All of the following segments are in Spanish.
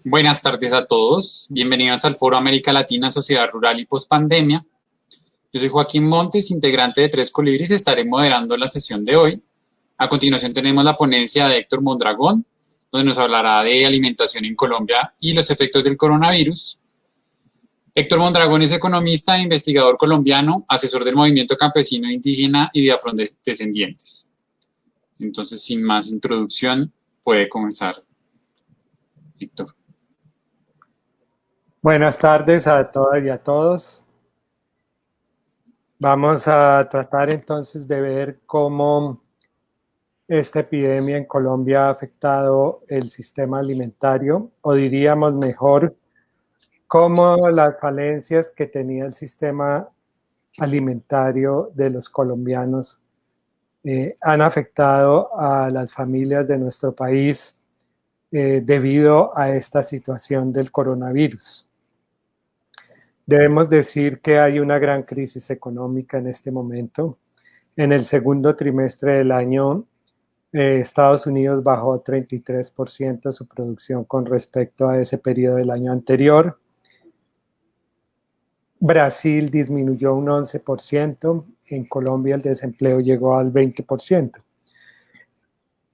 Buenas tardes a todos. Bienvenidos al Foro América Latina, Sociedad Rural y Postpandemia. Yo soy Joaquín Montes, integrante de Tres Colibris. Estaré moderando la sesión de hoy. A continuación tenemos la ponencia de Héctor Mondragón, donde nos hablará de alimentación en Colombia y los efectos del coronavirus. Héctor Mondragón es economista e investigador colombiano, asesor del movimiento campesino indígena y de afrodescendientes. Entonces, sin más introducción, puede comenzar Héctor. Buenas tardes a todas y a todos. Vamos a tratar entonces de ver cómo esta epidemia en Colombia ha afectado el sistema alimentario, o diríamos mejor, cómo las falencias que tenía el sistema alimentario de los colombianos han afectado a las familias de nuestro país debido a esta situación del coronavirus. Debemos decir que hay una gran crisis económica en este momento. En el segundo trimestre del año, Estados Unidos bajó 33% su producción con respecto a ese periodo del año anterior. Brasil disminuyó un 11%. En Colombia el desempleo llegó al 20%.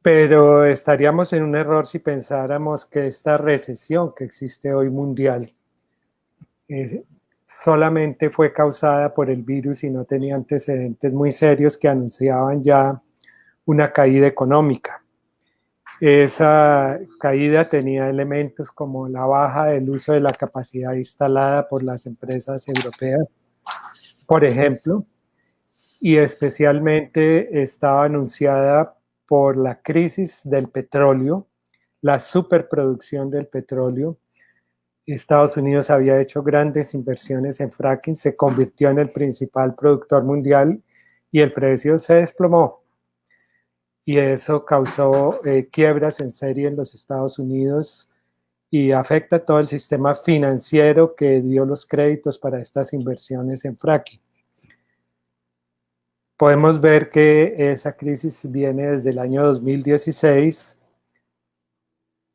Pero estaríamos en un error si pensáramos que esta recesión que existe hoy mundial solamente fue causada por el virus y no tenía antecedentes muy serios que anunciaban ya una caída económica. Esa caída tenía elementos como la baja del uso de la capacidad instalada por las empresas europeas, por ejemplo, y especialmente estaba anunciada por la crisis del petróleo, la superproducción del petróleo. Estados Unidos había hecho grandes inversiones en fracking, se convirtió en el principal productor mundial y el precio se desplomó. Y eso causó quiebras en serie en los Estados Unidos y afecta todo el sistema financiero que dio los créditos para estas inversiones en fracking. Podemos ver que esa crisis viene desde el año 2016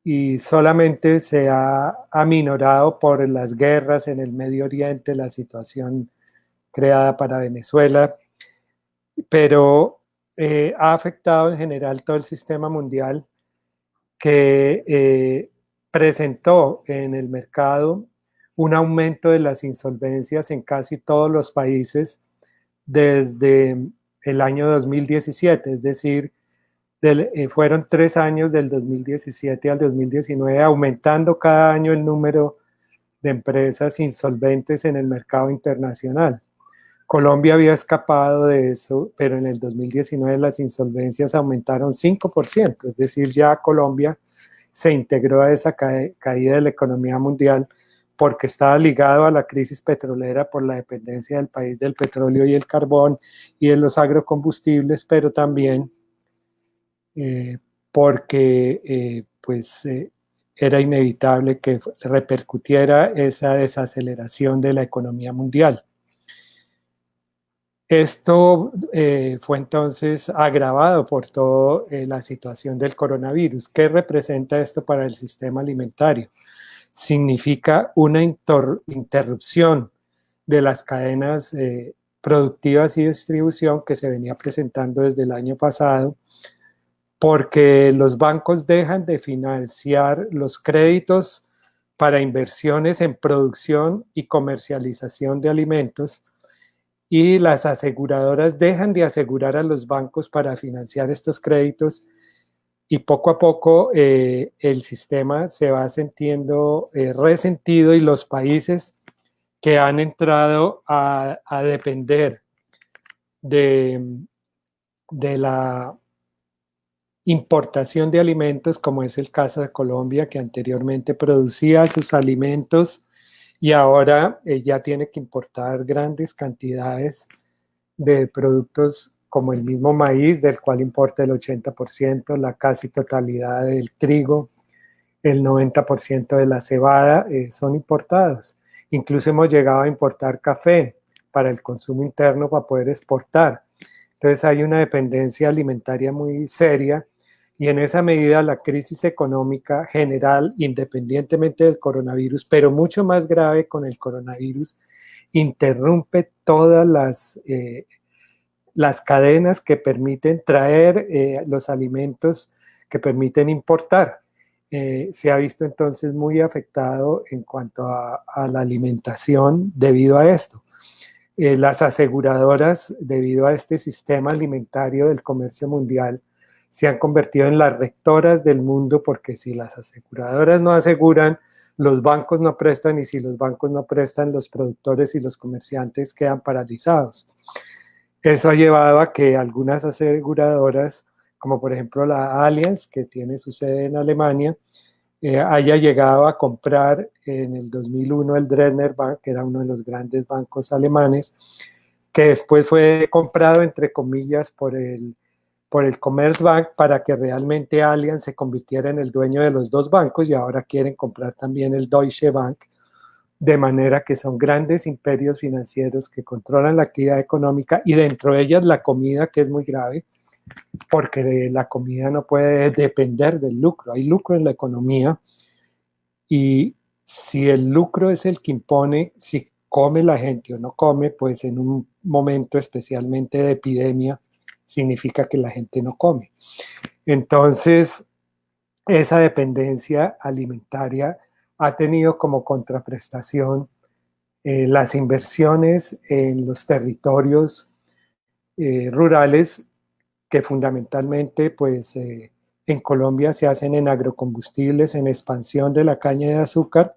y solamente se ha aminorado por las guerras en el Medio Oriente, la situación creada para Venezuela, pero ha afectado en general todo el sistema mundial que presentó en el mercado un aumento de las insolvencias en casi todos los países desde el año 2017, es decir, fueron 3 años del 2017 al 2019, aumentando cada año el número de empresas insolventes en el mercado internacional. Colombia había escapado de eso, pero en el 2019 las insolvencias aumentaron 5%, es decir, ya Colombia se integró a esa caída de la economía mundial porque estaba ligado a la crisis petrolera por la dependencia del país del petróleo y el carbón y de los agrocombustibles, pero también porque era inevitable que repercutiera esa desaceleración de la economía mundial. Esto fue entonces agravado por toda la situación del coronavirus. ¿Qué representa esto para el sistema alimentario? Significa una interrupción de las cadenas productivas y distribución que se venía presentando desde el año pasado, porque los bancos dejan de financiar los créditos para inversiones en producción y comercialización de alimentos y las aseguradoras dejan de asegurar a los bancos para financiar estos créditos y poco a poco el sistema se va sintiendo resentido y los países que han entrado a depender de la importación de alimentos, como es el caso de Colombia, que anteriormente producía sus alimentos y ahora ya tiene que importar grandes cantidades de productos como el mismo maíz, del cual importa el 80%, la casi totalidad del trigo, el 90% de la cebada son importados. Incluso hemos llegado a importar café para el consumo interno para poder exportar. Entonces hay una dependencia alimentaria muy seria Y en esa medida la crisis económica general, independientemente del coronavirus, pero mucho más grave con el coronavirus, interrumpe todas las cadenas que permiten traer los alimentos que permiten importar. Se ha visto entonces muy afectado en cuanto a la alimentación debido a esto. Las aseguradoras, debido a este sistema alimentario del comercio mundial, se han convertido en las rectoras del mundo, porque si las aseguradoras no aseguran, los bancos no prestan, y si los bancos no prestan, los productores y los comerciantes quedan paralizados. Eso ha llevado a que algunas aseguradoras, como por ejemplo la Allianz, que tiene su sede en Alemania, haya llegado a comprar en el 2001 el Dresdner Bank, que era uno de los grandes bancos alemanes, que después fue comprado, entre comillas, por el Commerzbank, para que realmente Allianz se convirtiera en el dueño de los dos bancos, y ahora quieren comprar también el Deutsche Bank, de manera que son grandes imperios financieros que controlan la actividad económica, y dentro de ellas la comida, que es muy grave, porque la comida no puede depender del lucro. Hay lucro en la economía, y si el lucro es el que impone si come la gente o no come, pues en un momento especialmente de epidemia significa que la gente no come. Entonces, esa dependencia alimentaria ha tenido como contraprestación las inversiones en los territorios rurales, que fundamentalmente pues en Colombia se hacen en agrocombustibles, en expansión de la caña de azúcar,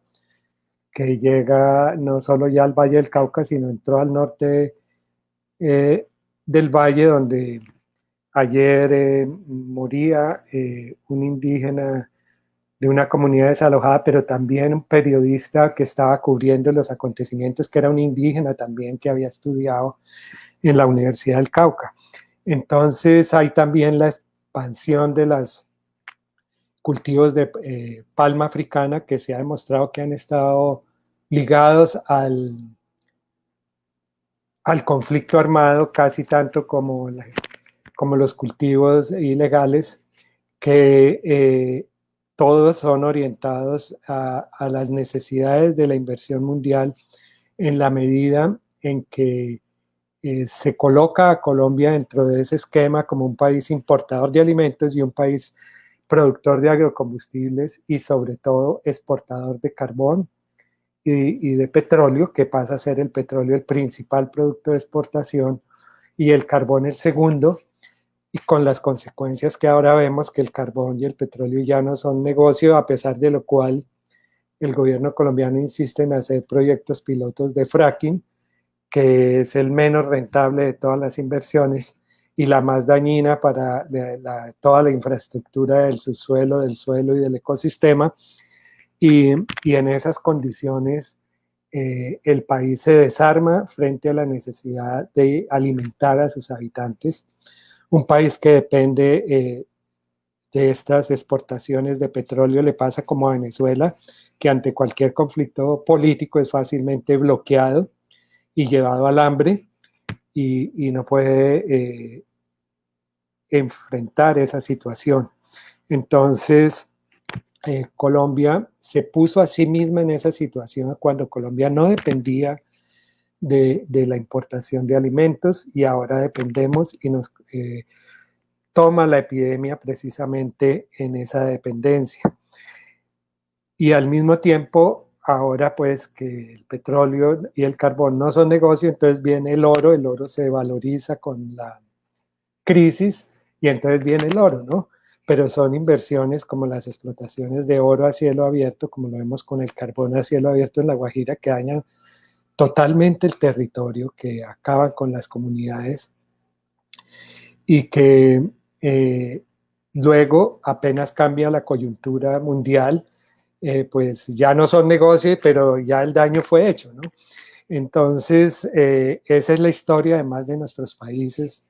que llega no solo ya al Valle del Cauca, sino entró al norte del valle, donde ayer moría un indígena de una comunidad desalojada, pero también un periodista que estaba cubriendo los acontecimientos, que era un indígena también que había estudiado en la Universidad del Cauca. Entonces hay también la expansión de los cultivos de palma africana, que se ha demostrado que han estado ligados al conflicto armado casi tanto como los cultivos ilegales, que todos son orientados a las necesidades de la inversión mundial, en la medida en que se coloca a Colombia dentro de ese esquema como un país importador de alimentos y un país productor de agrocombustibles, y sobre todo exportador de carbón y de petróleo, que pasa a ser el petróleo el principal producto de exportación y el carbón el segundo, y con las consecuencias que ahora vemos, que el carbón y el petróleo ya no son negocio, a pesar de lo cual el gobierno colombiano insiste en hacer proyectos pilotos de fracking, que es el menos rentable de todas las inversiones y la más dañina para toda la infraestructura del subsuelo, del suelo y del ecosistema. Y en esas condiciones el país se desarma frente a la necesidad de alimentar a sus habitantes. Un país que depende de estas exportaciones de petróleo le pasa como a Venezuela, que ante cualquier conflicto político es fácilmente bloqueado y llevado al hambre, y no puede enfrentar esa situación. Entonces, Colombia se puso a sí misma en esa situación cuando Colombia no dependía de la importación de alimentos, y ahora dependemos, y nos toma la epidemia precisamente en esa dependencia. Y al mismo tiempo, ahora pues que el petróleo y el carbón no son negocio, entonces viene el oro se valoriza con la crisis, y entonces viene el oro, ¿no? Pero son inversiones como las explotaciones de oro a cielo abierto, como lo vemos con el carbón a cielo abierto en La Guajira, que dañan totalmente el territorio, que acaban con las comunidades, y que luego apenas cambia la coyuntura mundial, pues ya no son negocios, pero ya el daño fue hecho, ¿no? Entonces, esa es la historia además de nuestros países,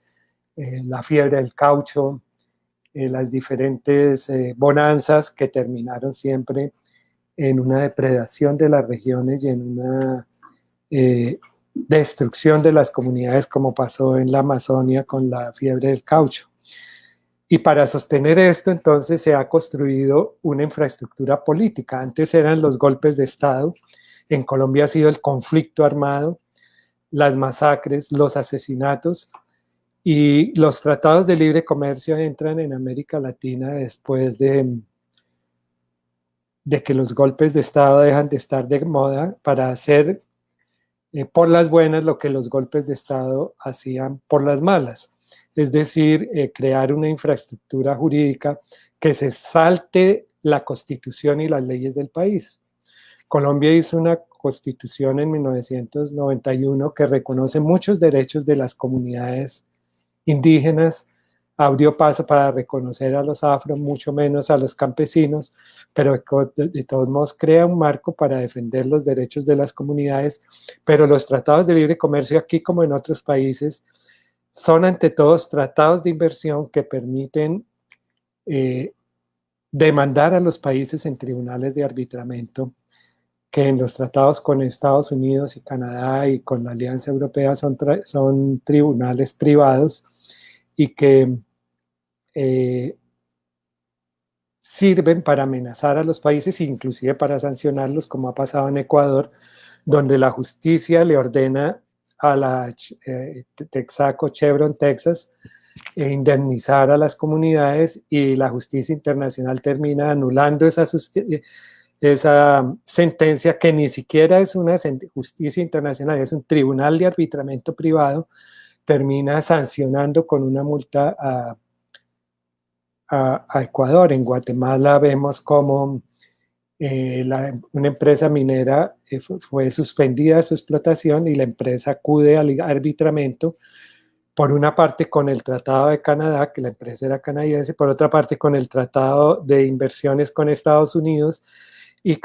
la fiebre del caucho, las diferentes bonanzas que terminaron siempre en una depredación de las regiones y en una destrucción de las comunidades, como pasó en la Amazonia con la fiebre del caucho. Y para sostener esto, entonces, se ha construido una infraestructura política. Antes eran los golpes de Estado, en Colombia ha sido el conflicto armado, las masacres, los asesinatos, y los tratados de libre comercio entran en América Latina después de que los golpes de Estado dejan de estar de moda para hacer por las buenas lo que los golpes de Estado hacían por las malas. Es decir, crear una infraestructura jurídica que se salte la Constitución y las leyes del país. Colombia hizo una constitución en 1991 que reconoce muchos derechos de las comunidades indígenas, abrió paso para reconocer a los afro, mucho menos a los campesinos, pero de todos modos crea un marco para defender los derechos de las comunidades, pero los tratados de libre comercio aquí como en otros países son ante todos tratados de inversión que permiten demandar a los países en tribunales de arbitramiento, que en los tratados con Estados Unidos y Canadá y con la Alianza Europea son tribunales privados y que sirven para amenazar a los países e inclusive para sancionarlos, como ha pasado en Ecuador, donde la justicia le ordena a la Texaco Chevron Texas indemnizar a las comunidades y la justicia internacional termina anulando esa sentencia que ni siquiera es una justicia internacional, es un tribunal de arbitramiento privado, termina sancionando con una multa a Ecuador. En Guatemala vemos como una empresa minera fue suspendida su explotación y la empresa acude al arbitramiento, por una parte con el Tratado de Canadá, que la empresa era canadiense, por otra parte con el Tratado de Inversiones con Estados Unidos, y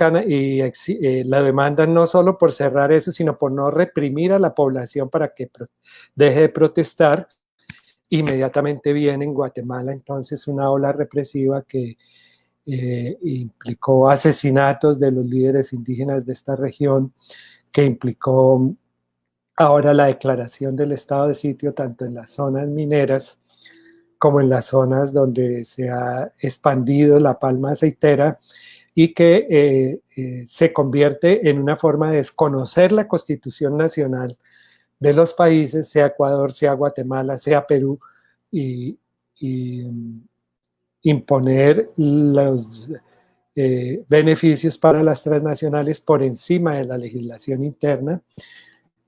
la demanda no solo por cerrar eso, sino por no reprimir a la población para que deje de protestar. Inmediatamente viene en Guatemala entonces una ola represiva que implicó asesinatos de los líderes indígenas de esta región, que implicó ahora la declaración del estado de sitio tanto en las zonas mineras como en las zonas donde se ha expandido la palma aceitera, y que se convierte en una forma de desconocer la Constitución Nacional de los países, sea Ecuador, sea Guatemala, sea Perú, y imponer los beneficios para las transnacionales por encima de la legislación interna,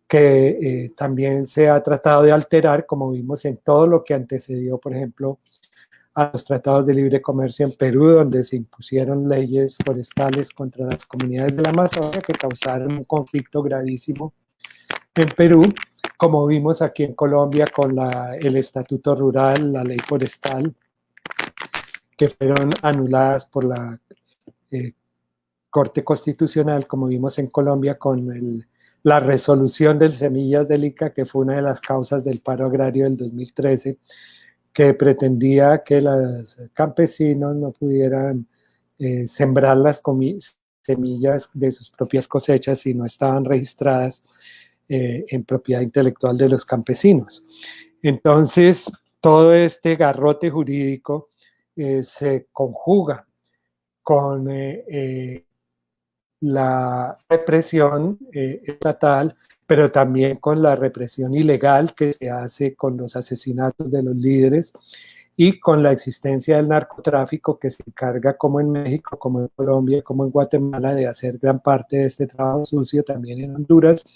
que también se ha tratado de alterar, como vimos en todo lo que antecedió, por ejemplo, a los tratados de libre comercio en Perú, donde se impusieron leyes forestales contra las comunidades de la Amazonia que causaron un conflicto gravísimo en Perú, como vimos aquí en Colombia con el Estatuto Rural, la ley forestal, que fueron anuladas por la Corte Constitucional, como vimos en Colombia con la resolución del Semillas del ICA, que fue una de las causas del paro agrario del 2013, que pretendía que los campesinos no pudieran sembrar las semillas de sus propias cosechas si no estaban registradas en propiedad intelectual de los campesinos. Entonces, todo este garrote jurídico se conjuga con la represión estatal, pero también con la represión ilegal que se hace con los asesinatos de los líderes y con la existencia del narcotráfico, que se encarga, como en México, como en Colombia, como en Guatemala, de hacer gran parte de este trabajo sucio, también en Honduras,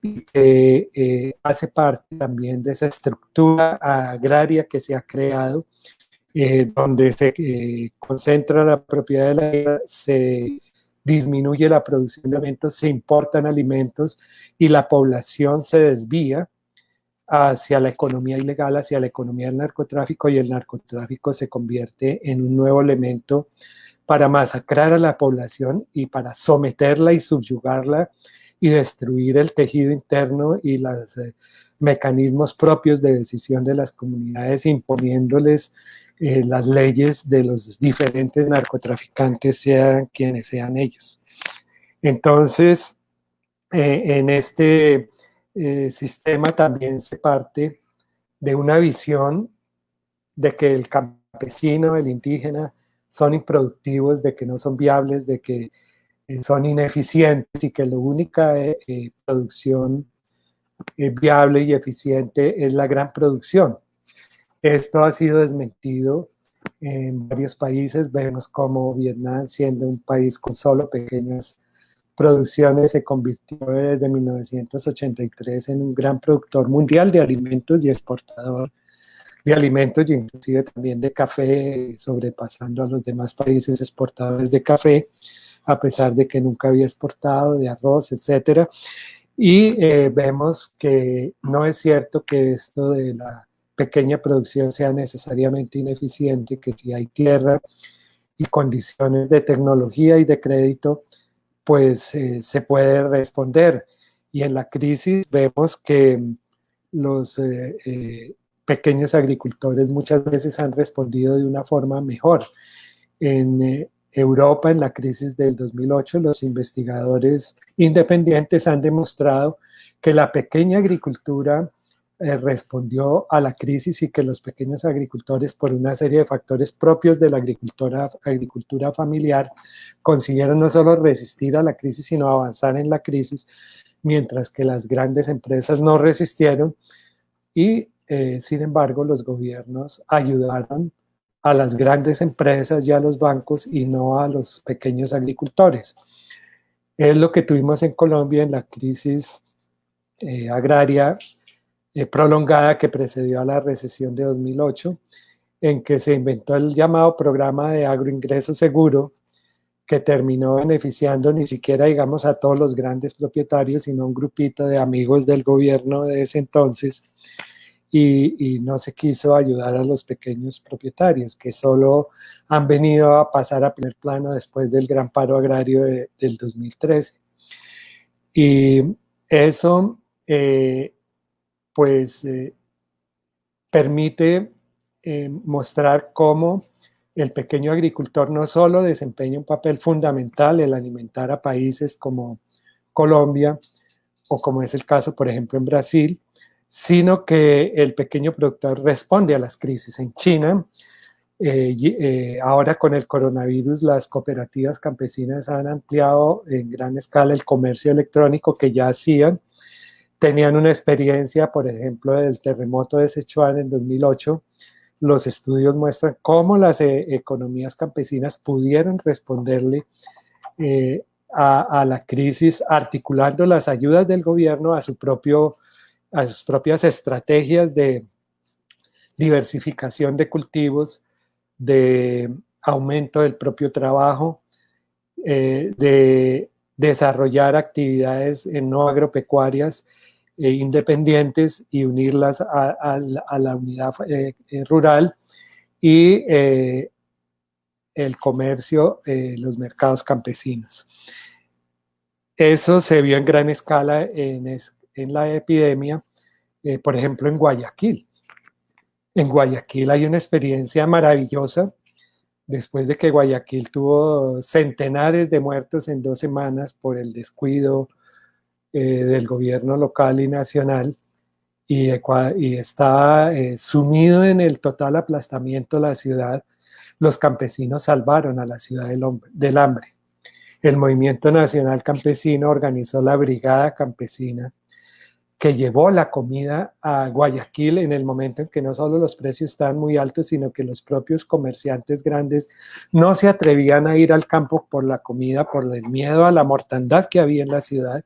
y que hace parte también de esa estructura agraria que se ha creado, donde se concentra la propiedad de la tierra, se disminuye la producción de alimentos, se importan alimentos y la población se desvía hacia la economía ilegal, hacia la economía del narcotráfico, y el narcotráfico se convierte en un nuevo elemento para masacrar a la población y para someterla y subyugarla y destruir el tejido interno y los mecanismos propios de decisión de las comunidades, imponiéndoles las leyes de los diferentes narcotraficantes, sean quienes sean ellos. Entonces, en este sistema también se parte de una visión de que el campesino campesino, el indígena, son improductivos, de que no son viables, de que son ineficientes y que la única producción viable y eficiente es la gran producción. Esto ha sido desmentido en varios países. Vemos como Vietnam, siendo un país con solo pequeñas producciones, se convirtió desde 1983 en un gran productor mundial de alimentos y exportador de alimentos, y inclusive también de café, sobrepasando a los demás países exportadores de café, a pesar de que nunca había exportado, de arroz, etcétera. Y vemos que no es cierto que esto de la pequeña producción sea necesariamente ineficiente, que si hay tierra y condiciones de tecnología y de crédito, pues se puede responder. Y en la crisis vemos que los pequeños agricultores muchas veces han respondido de una forma mejor. En Europa, en la crisis del 2008, los investigadores independientes han demostrado que la pequeña agricultura respondió a la crisis y que los pequeños agricultores, por una serie de factores propios de la agricultura familiar, consiguieron no solo resistir a la crisis, sino avanzar en la crisis, mientras que las grandes empresas no resistieron y, sin embargo, los gobiernos ayudaron a las grandes empresas y a los bancos y no a los pequeños agricultores. Es lo que tuvimos en Colombia en la crisis agraria prolongada que precedió a la recesión de 2008, en que se inventó el llamado programa de agroingreso seguro, que terminó beneficiando ni siquiera, digamos, a todos los grandes propietarios, sino a un grupito de amigos del gobierno de ese entonces, y no se quiso ayudar a los pequeños propietarios, que solo han venido a pasar a primer plano después del gran paro agrario del 2013. Y eso, pues, permite mostrar cómo el pequeño agricultor no solo desempeña un papel fundamental en alimentar a países como Colombia, o como es el caso, por ejemplo, en Brasil, sino que el pequeño productor responde a las crisis. En China, ahora con el coronavirus, las cooperativas campesinas han ampliado en gran escala el comercio electrónico que ya hacían. Tenían una experiencia, por ejemplo, del terremoto de Sichuan en 2008. Los estudios muestran cómo las economías campesinas pudieron responderle a la crisis, articulando las ayudas del gobierno a sus propias estrategias de diversificación de cultivos, de aumento del propio trabajo, de desarrollar actividades no agropecuarias independientes y unirlas a la unidad rural, y el comercio, los mercados campesinos. Eso se vio en gran escala en la epidemia, por ejemplo, en Guayaquil. En Guayaquil hay una experiencia maravillosa. Después de que Guayaquil tuvo centenares de muertos en 2 semanas por el descuido del gobierno local y nacional, y está sumido en el total aplastamiento de la ciudad, los campesinos salvaron a la ciudad del hambre. El Movimiento Nacional Campesino organizó la Brigada Campesina, que llevó la comida a Guayaquil en el momento en que no solo los precios estaban muy altos, sino que los propios comerciantes grandes no se atrevían a ir al campo por la comida, por el miedo a la mortandad que había en la ciudad.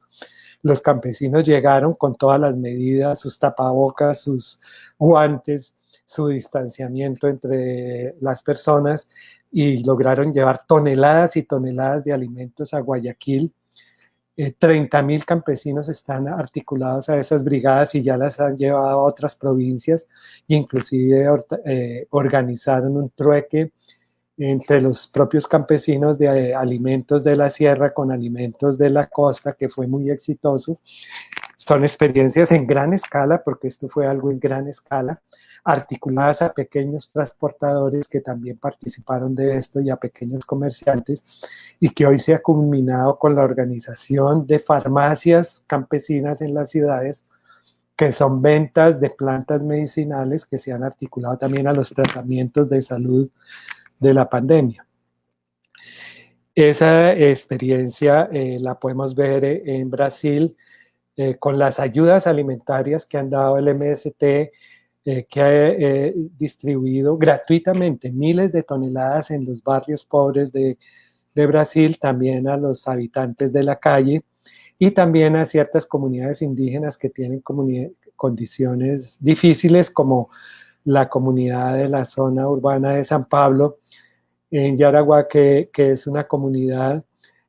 Los campesinos llegaron con todas las medidas, sus tapabocas, sus guantes, su distanciamiento entre las personas, y lograron llevar toneladas y toneladas de alimentos a Guayaquil. 30,000 campesinos están articulados a esas brigadas y ya las han llevado a otras provincias, inclusive organizaron un trueque entre los propios campesinos de alimentos de la sierra con alimentos de la costa, que fue muy exitoso. Son experiencias en gran escala, porque esto fue algo en gran escala, articuladas a pequeños transportadores que también participaron de esto, y a pequeños comerciantes, y que hoy se ha culminado con la organización de farmacias campesinas en las ciudades, que son ventas de plantas medicinales que se han articulado también a los tratamientos de salud de la pandemia. Esa experiencia la podemos ver en Brasil con las ayudas alimentarias que han dado el MST, que ha distribuido gratuitamente miles de toneladas en los barrios pobres de Brasil, también a los habitantes de la calle y también a ciertas comunidades indígenas que tienen condiciones difíciles, como la comunidad de la zona urbana de San Pablo, en Yaraguá, que es una comunidad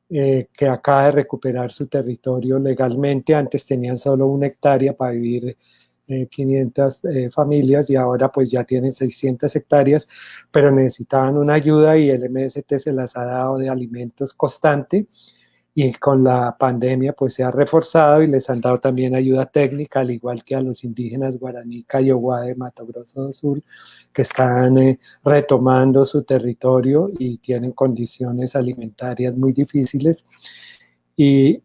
que acaba de recuperar su territorio legalmente. Antes tenían solo 1 hectárea para vivir 500 familias y ahora pues ya tienen 600 hectáreas, pero necesitaban una ayuda y el MST se las ha dado de alimentos constante, y con la pandemia pues se ha reforzado y les han dado también ayuda técnica, al igual que a los indígenas guaraní Kayogua de Mato Grosso do Sul, que están retomando su territorio y tienen condiciones alimentarias muy difíciles. Y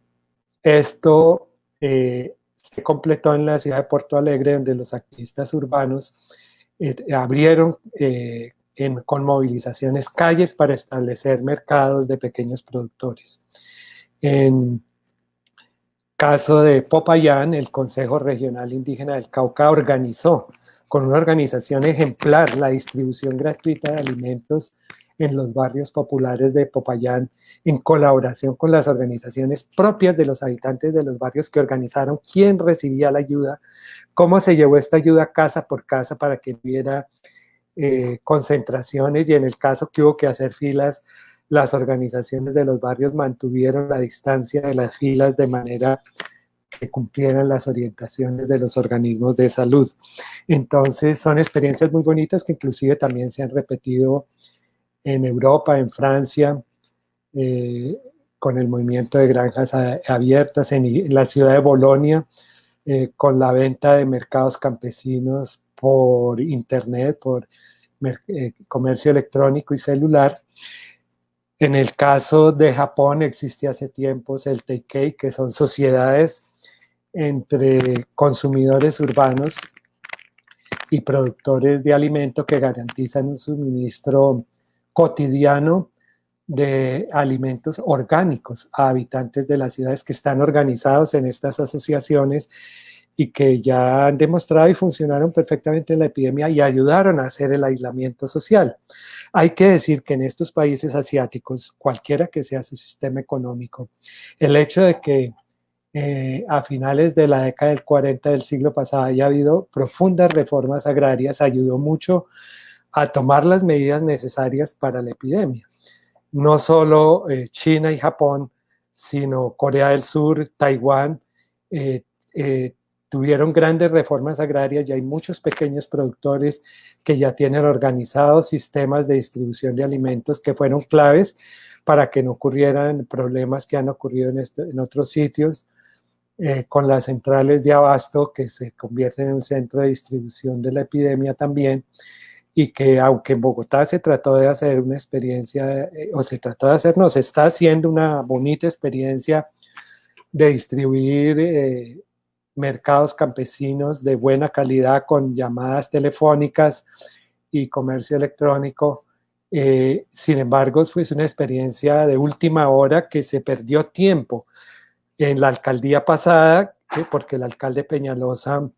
esto se completó en la ciudad de Porto Alegre, donde los activistas urbanos abrieron con movilizaciones calles para establecer mercados de pequeños productores. En caso de Popayán, el Consejo Regional Indígena del Cauca organizó con una organización ejemplar la distribución gratuita de alimentos en los barrios populares de Popayán, en colaboración con las organizaciones propias de los habitantes de los barrios, que organizaron quién recibía la ayuda, cómo se llevó esta ayuda casa por casa para que hubiera concentraciones, y en el caso que hubo que hacer filas, las organizaciones de los barrios mantuvieron la distancia de las filas de manera que cumplieran las orientaciones de los organismos de salud. Entonces son experiencias muy bonitas que inclusive también se han repetido en Europa, en Francia, con el movimiento de granjas abiertas, en la ciudad de Bolonia, con la venta de mercados campesinos por internet, por comercio electrónico y celular. En el caso de Japón existe hace tiempos el Teikei, que son sociedades entre consumidores urbanos y productores de alimento que garantizan un suministro cotidiano de alimentos orgánicos a habitantes de las ciudades, que están organizados en estas asociaciones y que ya han demostrado y funcionaron perfectamente en la epidemia y ayudaron a hacer el aislamiento social. Hay que decir que en estos países asiáticos, cualquiera que sea su sistema económico, el hecho de que a finales de la década del 40 del siglo pasado haya habido profundas reformas agrarias ayudó mucho a tomar las medidas necesarias para la epidemia. No solo China y Japón, sino Corea del Sur, Taiwán, tuvieron grandes reformas agrarias y hay muchos pequeños productores que ya tienen organizados sistemas de distribución de alimentos que fueron claves para que no ocurrieran problemas que han ocurrido en otros sitios, con las centrales de abasto que se convierten en un centro de distribución de la epidemia también, y que aunque en Bogotá se trató de hacer una experiencia, se está haciendo una bonita experiencia de distribuir mercados campesinos de buena calidad con llamadas telefónicas y comercio electrónico. Sin embargo, fue una experiencia de última hora que se perdió tiempo en la alcaldía pasada, porque el alcalde Peñalosa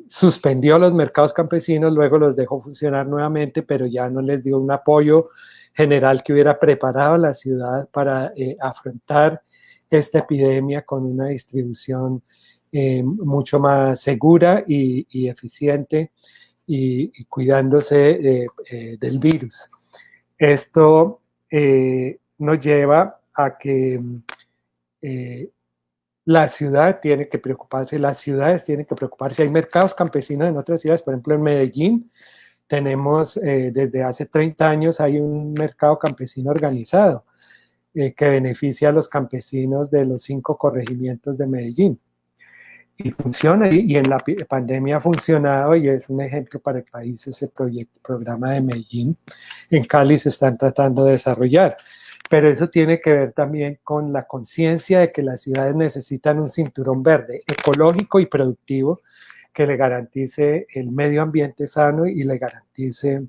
suspendió los mercados campesinos, luego los dejó funcionar nuevamente, pero ya no les dio un apoyo general que hubiera preparado a la ciudad para afrontar esta epidemia con una distribución mucho más segura y eficiente y cuidándose del virus. Esto nos lleva a que la ciudad tiene que preocuparse, las ciudades tienen que preocuparse. Hay mercados campesinos en otras ciudades, por ejemplo en Medellín tenemos desde hace 30 años hay un mercado campesino organizado que beneficia a los campesinos de los 5 corregimientos de Medellín. Y funciona, y en la pandemia ha funcionado y es un ejemplo para el país ese programa de Medellín. En Cali se están tratando de desarrollar. pero eso tiene que ver también con la conciencia de que las ciudades necesitan un cinturón verde, ecológico y productivo, que le garantice el medio ambiente sano y le garantice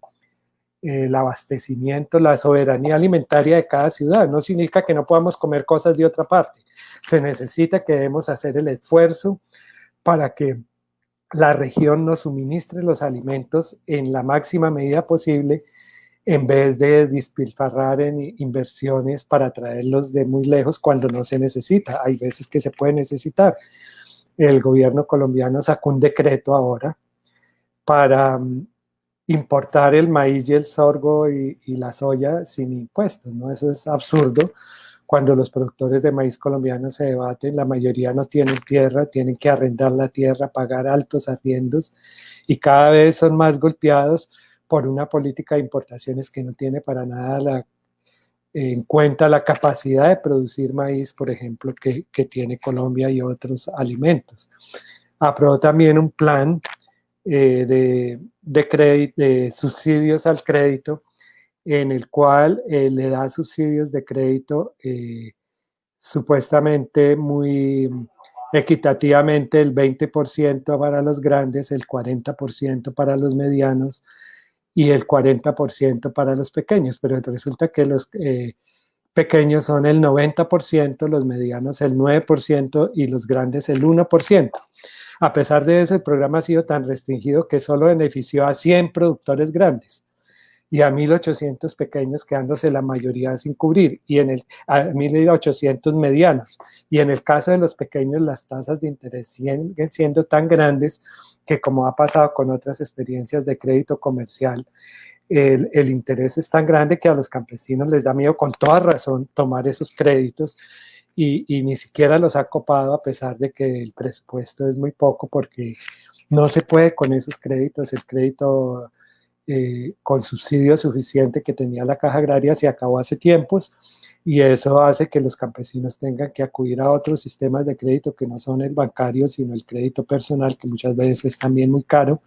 el abastecimiento, la soberanía alimentaria de cada ciudad. No significa que no podamos comer cosas de otra parte. Se necesita que debemos hacer el esfuerzo para que la región nos suministre los alimentos en la máxima medida posible, en vez de despilfarrar en inversiones para traerlos de muy lejos cuando no se necesita. Hay veces que se puede necesitar. El gobierno colombiano sacó un decreto ahora para importar el maíz y el sorgo y la soya sin impuestos, ¿no? Eso es absurdo. Cuando los productores de maíz colombianos se debaten, la mayoría no tienen tierra, tienen que arrendar la tierra, pagar altos arriendos y cada vez son más golpeados por una política de importaciones que no tiene para nada en cuenta la capacidad de producir maíz, por ejemplo, que tiene Colombia y otros alimentos. Aprobó también un plan de subsidios al crédito, en el cual le da subsidios de crédito supuestamente muy equitativamente, el 20% para los grandes, el 40% para los medianos y el 40% para los pequeños, pero resulta que los pequeños son el 90%, los medianos el 9% y los grandes el 1%. A pesar de eso, el programa ha sido tan restringido que solo benefició a 100 productores grandes y a 1.800 pequeños, quedándose la mayoría sin cubrir, y a 1.800 medianos. Y en el caso de los pequeños, las tasas de interés siguen siendo tan grandes que, como ha pasado con otras experiencias de crédito comercial, el interés es tan grande que a los campesinos les da miedo, con toda razón, tomar esos créditos y ni siquiera los ha copado, a pesar de que el presupuesto es muy poco, porque no se puede con esos créditos. El crédito con subsidio suficiente que tenía la Caja Agraria se acabó hace tiempos, y eso hace que los campesinos tengan que acudir a otros sistemas de crédito que no son el bancario, sino el crédito personal, que muchas veces es también muy caro,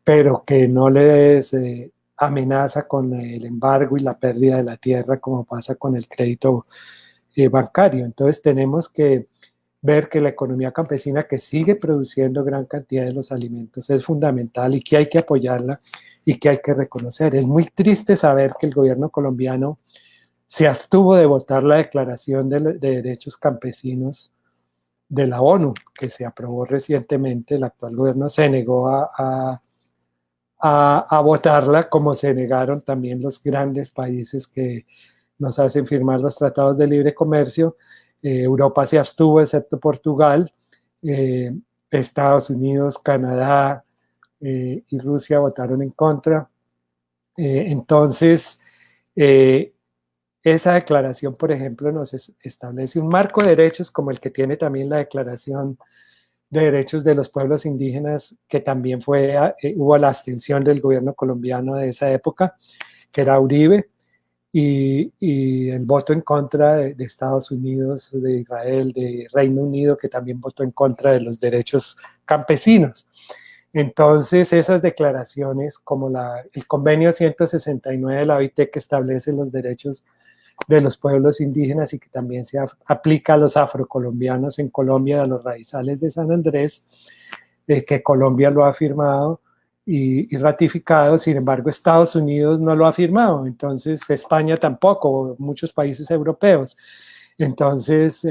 pero que no les amenaza con el embargo y la pérdida de la tierra, como pasa con el crédito bancario. Entonces tenemos que ver que la economía campesina, que sigue produciendo gran cantidad de los alimentos, es fundamental y que hay que apoyarla y que hay que reconocer. Es muy triste saber que el gobierno colombiano se abstuvo de votar la Declaración de Derechos Campesinos de la ONU, que se aprobó recientemente. El actual gobierno se negó a votarla, como se negaron también los grandes países que nos hacen firmar los tratados de libre comercio. Europa se abstuvo, excepto Portugal. Estados Unidos, Canadá y Rusia votaron en contra. Entonces, esa declaración, por ejemplo, nos establece un marco de derechos como el que tiene también la Declaración de Derechos de los Pueblos Indígenas, que también hubo la abstención del gobierno colombiano de esa época, que era Uribe, y el voto en contra de Estados Unidos, de Israel, de Reino Unido, que también votó en contra de los derechos campesinos. Entonces, esas declaraciones, como el convenio 169 de la OIT, que establece los derechos de los pueblos indígenas y que también se aplica a los afrocolombianos en Colombia, a los raizales de San Andrés, que Colombia lo ha firmado y ratificado. Sin embargo, Estados Unidos no lo ha firmado, entonces España tampoco, muchos países europeos. Entonces,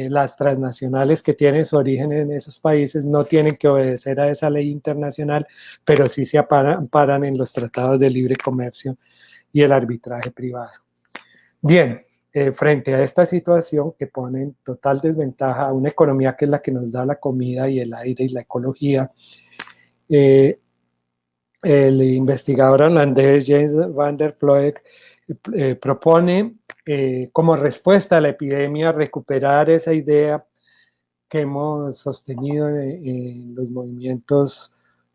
las transnacionales que tienen su origen en esos países no tienen que obedecer a esa ley internacional, pero sí se amparan en los tratados de libre comercio y el arbitraje privado. Bien, frente a esta situación que pone en total desventaja a una economía que es la que nos da la comida y el aire y la ecología, el investigador holandés James van der Ploeg propone como respuesta a la epidemia recuperar esa idea que hemos sostenido en los movimientos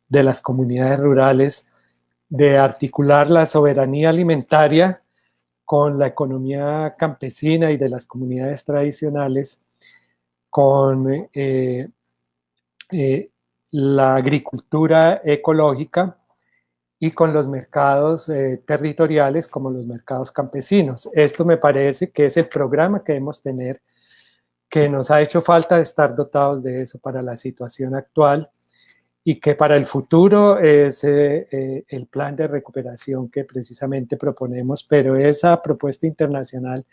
de las comunidades rurales, de articular la soberanía alimentaria con la economía campesina y de las comunidades tradicionales, con la agricultura ecológica y con los mercados territoriales como los mercados campesinos. Esto me parece que es el programa que debemos tener, que nos ha hecho falta estar dotados de eso para la situación actual y que para el futuro es el plan de recuperación que precisamente proponemos, pero esa propuesta internacional,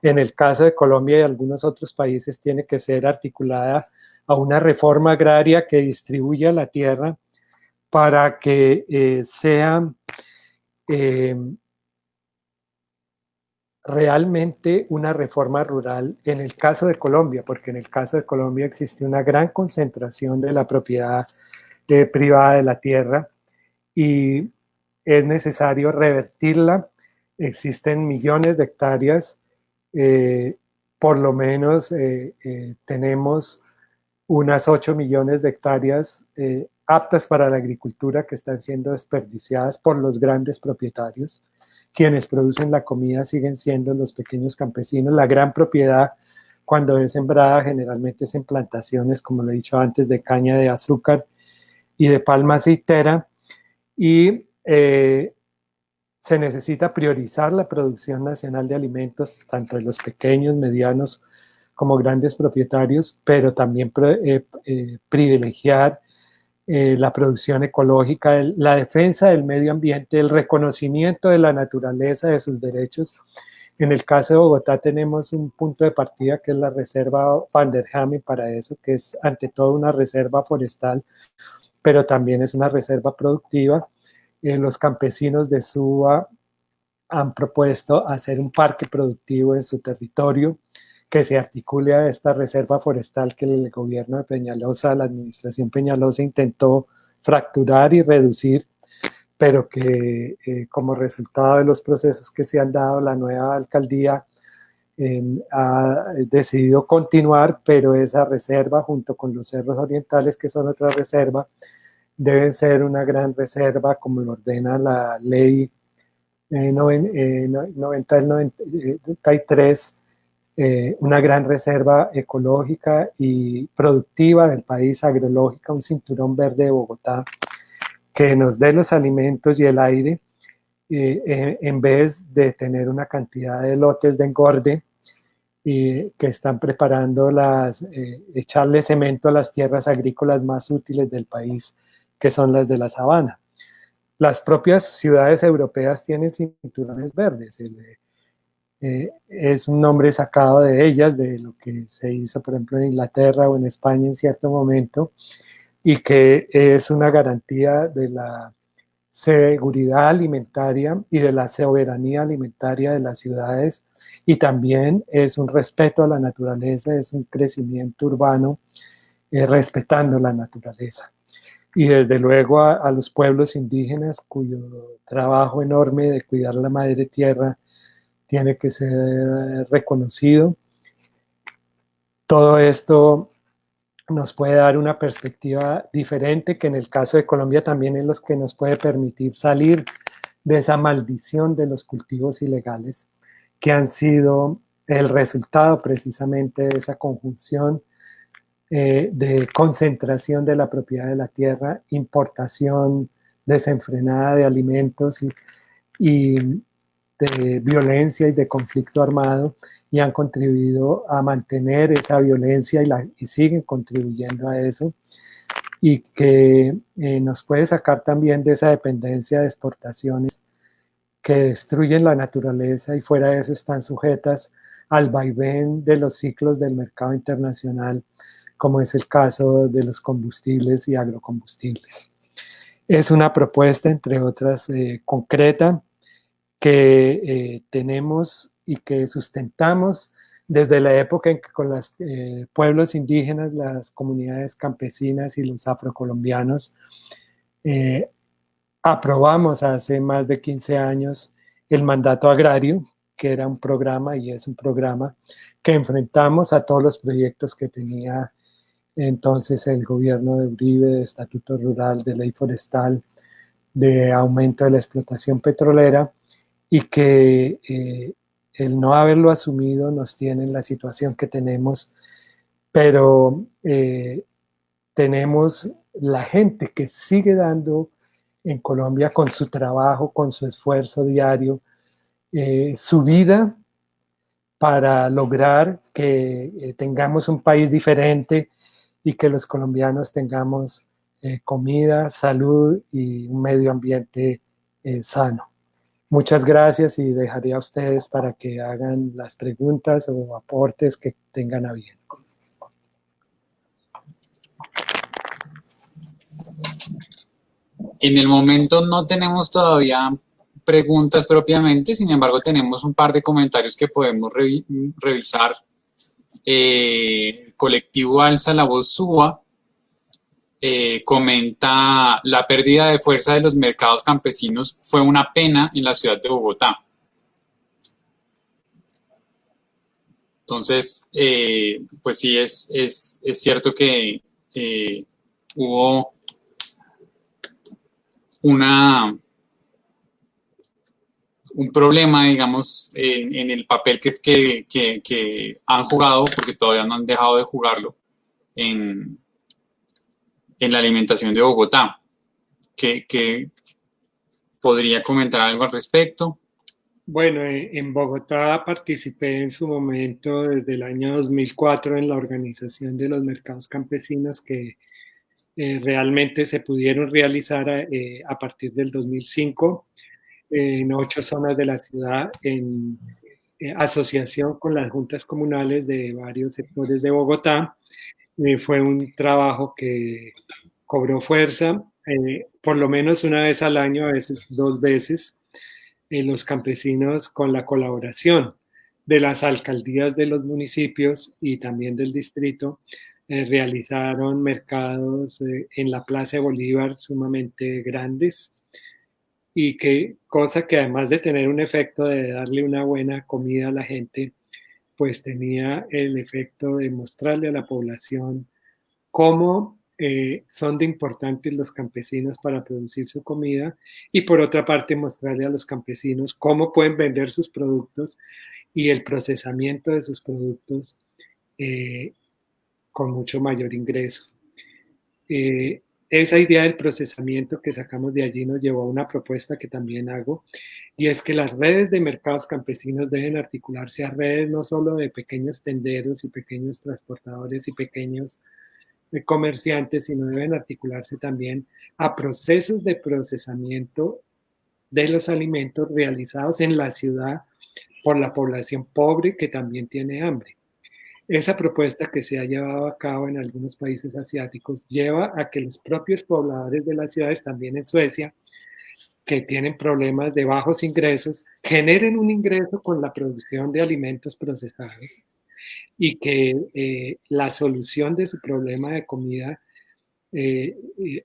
en el caso de Colombia y algunos otros países, tiene que ser articulada a una reforma agraria que distribuya la tierra para que sea realmente una reforma rural en el caso de Colombia, porque en el caso de Colombia existe una gran concentración de la propiedad privada de la tierra y es necesario revertirla. Existen millones de hectáreas, por lo menos tenemos unas 8 millones de hectáreas aptas para la agricultura que están siendo desperdiciadas por los grandes propietarios. Quienes producen la comida siguen siendo los pequeños campesinos. La gran propiedad, cuando es sembrada, generalmente es en plantaciones, como lo he dicho antes, de caña de azúcar y de palma aceitera, y se necesita priorizar la producción nacional de alimentos, tanto de los pequeños, medianos, como grandes propietarios, pero también privilegiar la producción ecológica, la defensa del medio ambiente, el reconocimiento de la naturaleza, de sus derechos. En el caso de Bogotá tenemos un punto de partida que es la Reserva Van der Hamen para eso, que es ante todo una reserva forestal, pero también es una reserva productiva. Los campesinos de Suba han propuesto hacer un parque productivo en su territorio que se articule a esta reserva forestal que el gobierno de Peñalosa, la administración Peñalosa, intentó fracturar y reducir, pero que como resultado de los procesos que se han dado, la nueva alcaldía ha decidido continuar, pero esa reserva, junto con los cerros orientales, que son otra reserva, deben ser una gran reserva, como lo ordena la ley 90 del 93, una gran reserva ecológica y productiva del país, agrológica, un cinturón verde de Bogotá, que nos dé los alimentos y el aire, en vez de tener una cantidad de lotes de engorde que están preparando echarle cemento a las tierras agrícolas más útiles del país, que son las de la sabana. Las propias ciudades europeas tienen cinturones verdes. Es un nombre sacado de ellas, de lo que se hizo, por ejemplo, en Inglaterra o en España en cierto momento, y que es una garantía de la seguridad alimentaria y de la soberanía alimentaria de las ciudades, y también es un respeto a la naturaleza, es un crecimiento urbano respetando la naturaleza. Y desde luego a los pueblos indígenas, cuyo trabajo enorme de cuidar la madre tierra tiene que ser reconocido. Todo esto nos puede dar una perspectiva diferente, que en el caso de Colombia también es lo que nos puede permitir salir de esa maldición de los cultivos ilegales, que han sido el resultado precisamente de esa conjunción de concentración de la propiedad de la tierra, importación desenfrenada de alimentos y de violencia y de conflicto armado, y han contribuido a mantener esa violencia y siguen contribuyendo a eso, y que nos puede sacar también de esa dependencia de exportaciones que destruyen la naturaleza y fuera de eso están sujetas al vaivén de los ciclos del mercado internacional, como es el caso de los combustibles y agrocombustibles. Es una propuesta, entre otras, concreta, que tenemos y que sustentamos desde la época en que con los pueblos indígenas, las comunidades campesinas y los afrocolombianos aprobamos hace más de 15 años el mandato agrario, que era un programa y es un programa que enfrentamos a todos los proyectos que tenía entonces el gobierno de Uribe, de estatuto rural, de ley forestal, de aumento de la explotación petrolera, y que el no haberlo asumido nos tiene en la situación que tenemos, pero tenemos la gente que sigue dando en Colombia con su trabajo, con su esfuerzo diario, su vida para lograr que tengamos un país diferente y que los colombianos tengamos comida, salud y un medio ambiente sano. Muchas gracias y dejaré a ustedes para que hagan las preguntas o aportes que tengan a bien. En el momento no tenemos todavía preguntas propiamente, sin embargo tenemos un par de comentarios que podemos revisar. El colectivo Alza la Voz Suba comenta: la pérdida de fuerza de los mercados campesinos fue una pena en la ciudad de Bogotá. Entonces, pues sí, es cierto que hubo un problema, digamos, en el papel que han jugado, porque todavía no han dejado de jugarlo, en la alimentación de Bogotá. ¿Que podría comentar algo al respecto? Bueno, en Bogotá participé en su momento desde el año 2004 en la organización de los mercados campesinos que realmente se pudieron realizar a partir del 2005 en 8 zonas de la ciudad en asociación con las juntas comunales de varios sectores de Bogotá. Fue un trabajo que cobró fuerza por lo menos una vez al año, a veces 2 veces, los campesinos con la colaboración de las alcaldías de los municipios y también del distrito, realizaron mercados en la Plaza de Bolívar sumamente grandes y que cosa que además de tener un efecto de darle una buena comida a la gente, pues tenía el efecto de mostrarle a la población cómo son de importantes los campesinos para producir su comida y por otra parte mostrarle a los campesinos cómo pueden vender sus productos y el procesamiento de sus productos con mucho mayor ingreso. Esa idea del procesamiento que sacamos de allí nos llevó a una propuesta que también hago, y es que las redes de mercados campesinos deben articularse a redes no solo de pequeños tenderos y pequeños transportadores y pequeños comerciantes, sino deben articularse también a procesos de procesamiento de los alimentos realizados en la ciudad por la población pobre que también tiene hambre. Esa propuesta que se ha llevado a cabo en algunos países asiáticos lleva a que los propios pobladores de las ciudades, también en Suecia, que tienen problemas de bajos ingresos, generen un ingreso con la producción de alimentos procesados y que la solución de su problema de comida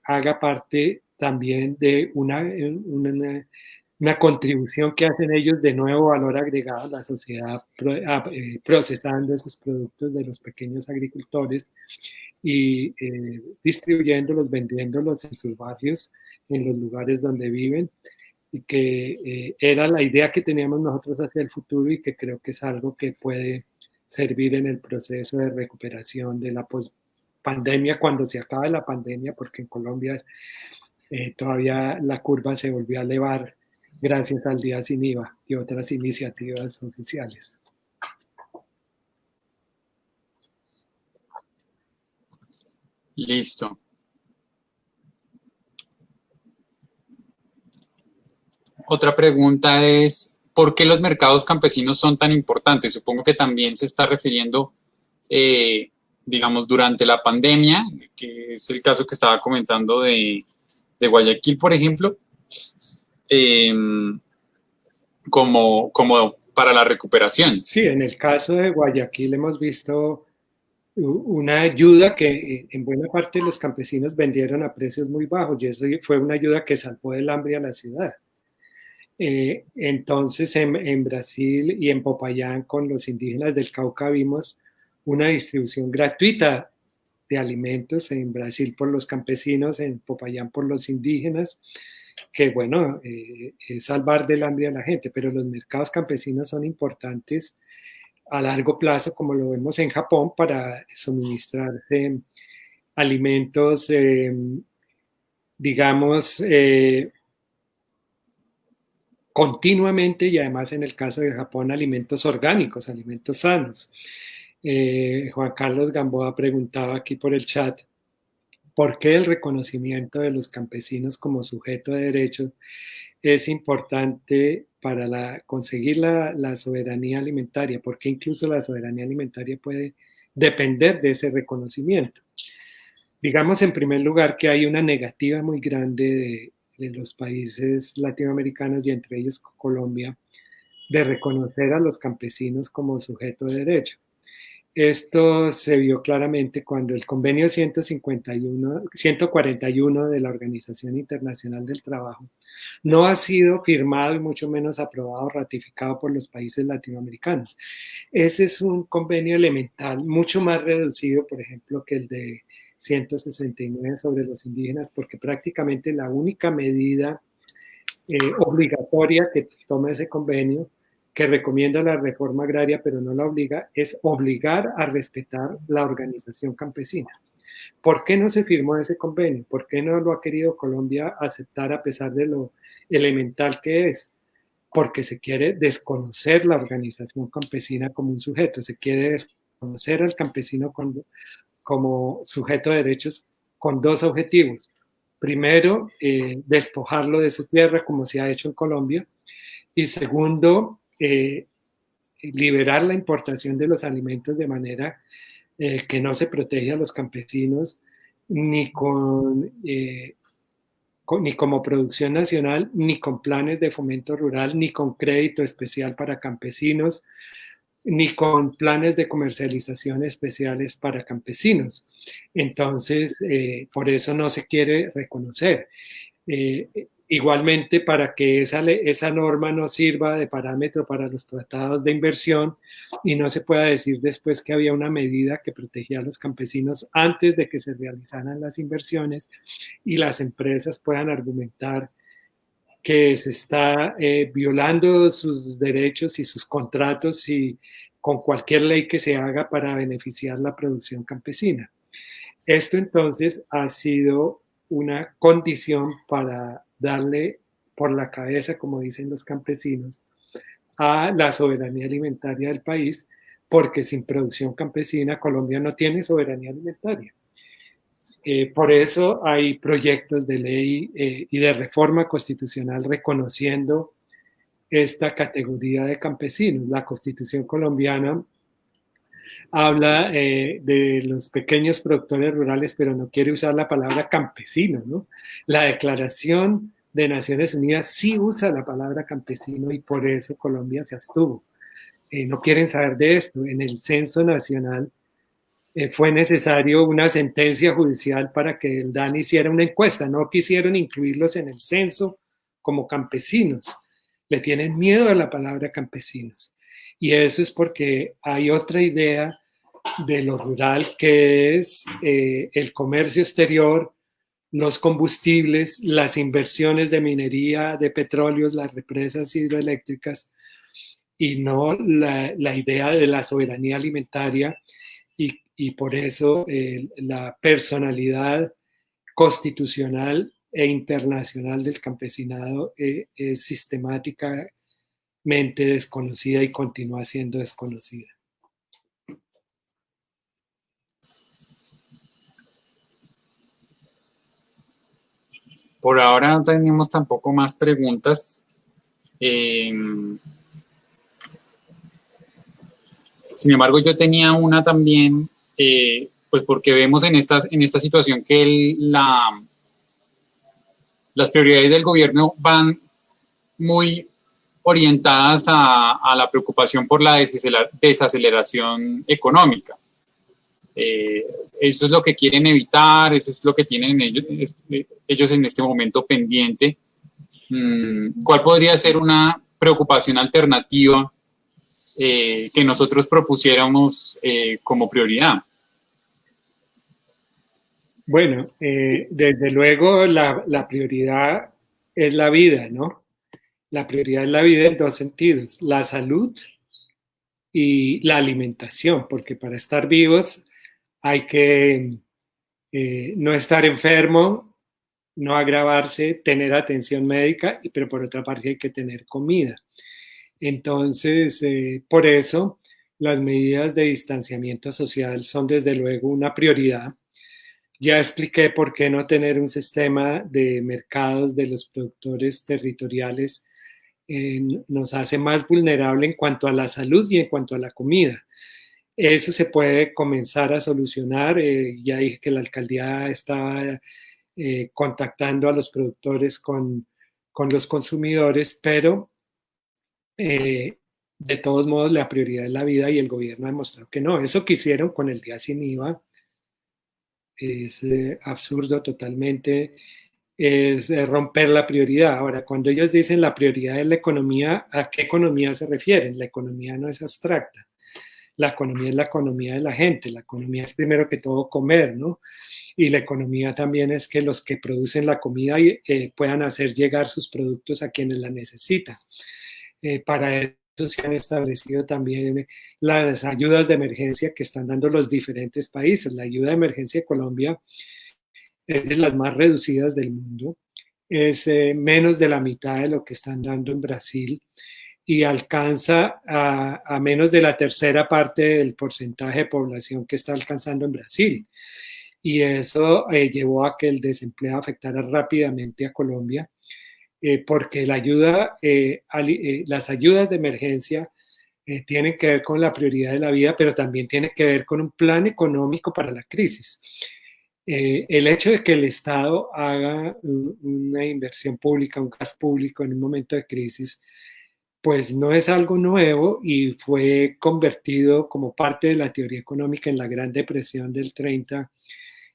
haga parte también de una contribución que hacen ellos de nuevo valor agregado a la sociedad, procesando esos productos de los pequeños agricultores y distribuyéndolos, vendiéndolos en sus barrios, en los lugares donde viven, y que era la idea que teníamos nosotros hacia el futuro y que creo que es algo que puede servir en el proceso de recuperación de la pandemia cuando se acabe la pandemia, porque en Colombia todavía la curva se volvió a elevar gracias al Día Sin IVA y otras iniciativas oficiales. Listo. Otra pregunta es: ¿por qué los mercados campesinos son tan importantes? Supongo que también se está refiriendo, digamos, durante la pandemia, que es el caso que estaba comentando de Guayaquil, por ejemplo, como para la recuperación. Sí, en el caso de Guayaquil hemos visto una ayuda que en buena parte los campesinos vendieron a precios muy bajos y eso fue una ayuda que salvó del hambre a la ciudad. Entonces en Brasil y en Popayán con los indígenas del Cauca vimos una distribución gratuita de alimentos en Brasil por los campesinos, en Popayán por los indígenas, que bueno, es salvar del hambre a la gente, pero los mercados campesinos son importantes a largo plazo, como lo vemos en Japón, para suministrarse alimentos digamos, continuamente, y además en el caso de Japón, alimentos orgánicos, alimentos sanos. Juan Carlos Gamboa preguntaba aquí por el chat, ¿por qué el reconocimiento de los campesinos como sujeto de derechos es importante para conseguir la soberanía alimentaria? ¿Por qué incluso la soberanía alimentaria puede depender de ese reconocimiento? Digamos, en primer lugar, que hay una negativa muy grande de los países latinoamericanos y entre ellos Colombia, de reconocer a los campesinos como sujeto de derecho. Esto se vio claramente cuando el convenio 141 de la Organización Internacional del Trabajo no ha sido firmado y mucho menos aprobado o ratificado por los países latinoamericanos. Ese es un convenio elemental, mucho más reducido, por ejemplo, que el de 169 sobre los indígenas, porque prácticamente la única medida obligatoria que toma ese convenio, que recomienda la reforma agraria, pero no la obliga, es obligar a respetar la organización campesina. ¿Por qué no se firmó ese convenio? ¿Por qué no lo ha querido Colombia aceptar a pesar de lo elemental que es? Porque se quiere desconocer la organización campesina como un sujeto, se quiere desconocer al campesino como sujeto de derechos con dos objetivos. Primero, despojarlo de su tierra, como se ha hecho en Colombia, y segundo, liberar la importación de los alimentos de manera que no se protege a los campesinos ni ni como producción nacional, ni con planes de fomento rural, ni con crédito especial para campesinos, ni con planes de comercialización especiales para campesinos. Entonces, por eso no se quiere reconocer. Igualmente, para que esa norma no sirva de parámetro para los tratados de inversión y no se pueda decir después que había una medida que protegía a los campesinos antes de que se realizaran las inversiones y las empresas puedan argumentar que se está violando sus derechos y sus contratos y con cualquier ley que se haga para beneficiar la producción campesina. Esto entonces ha sido una condición para darle por la cabeza, como dicen los campesinos, a la soberanía alimentaria del país, porque sin producción campesina Colombia no tiene soberanía alimentaria. Por eso hay proyectos de ley y de reforma constitucional reconociendo esta categoría de campesinos. La Constitución colombiana habla de los pequeños productores rurales, pero no quiere usar la palabra campesino, ¿no? La Declaración de Naciones Unidas sí usa la palabra campesino y por eso Colombia se abstuvo. No quieren saber de esto. En el censo nacional fue necesario una sentencia judicial para que el DANE hiciera una encuesta. No quisieron incluirlos en el censo como campesinos. Le tienen miedo a la palabra campesinos. Y eso es porque hay otra idea de lo rural que es el comercio exterior, los combustibles, las inversiones de minería, de petróleos, las represas hidroeléctricas y no la idea de la soberanía alimentaria y por eso la personalidad constitucional e internacional del campesinado es sistemáticamente desconocida y continúa siendo desconocida. Por ahora no tenemos tampoco más preguntas. Sin embargo, yo tenía una también, pues porque vemos en esta situación que las prioridades del gobierno van muy orientadas a la preocupación por la desaceleración económica. Eso es lo que quieren evitar, eso es lo que tienen ellos en este momento pendiente. ¿Cuál podría ser una preocupación alternativa que nosotros propusiéramos como prioridad? Bueno, desde luego la prioridad es la vida, ¿no? La prioridad es la vida en dos sentidos, la salud y la alimentación, porque para estar vivos hay que no estar enfermo no agravarse, tener atención médica, pero por otra parte hay que tener comida. Entonces, por eso las medidas de distanciamiento social son desde luego una prioridad. Ya expliqué por qué no tener un sistema de mercados de los productores territoriales nos hace más vulnerable en cuanto a la salud y en cuanto a la comida. Eso se puede comenzar a solucionar. Ya dije que la alcaldía estaba contactando a los productores con los consumidores, pero de todos modos la prioridad es la vida y el gobierno ha demostrado que no. Eso que hicieron con el día sin IVA es absurdo totalmente, es romper la prioridad. Ahora, cuando ellos dicen la prioridad es la economía, ¿a qué economía se refieren? La economía no es abstracta. La economía es la economía de la gente. La economía es primero que todo comer, ¿no? Y la economía también es que los que producen la comida puedan hacer llegar sus productos a quienes la necesitan. Para eso se han establecido también las ayudas de emergencia que están dando los diferentes países. La ayuda de emergencia de Colombia es de las más reducidas del mundo, es menos de la mitad de lo que están dando en Brasil y alcanza a menos de la tercera parte del porcentaje de población que está alcanzando en Brasil. Y eso llevó a que el desempleo afectara rápidamente a Colombia, porque la ayuda, las ayudas de emergencia tienen que ver con la prioridad de la vida, pero también tienen que ver con un plan económico para la crisis. El hecho de que el Estado haga una inversión pública, un gasto público en un momento de crisis, pues no es algo nuevo y fue convertido como parte de la teoría económica en la Gran Depresión del 30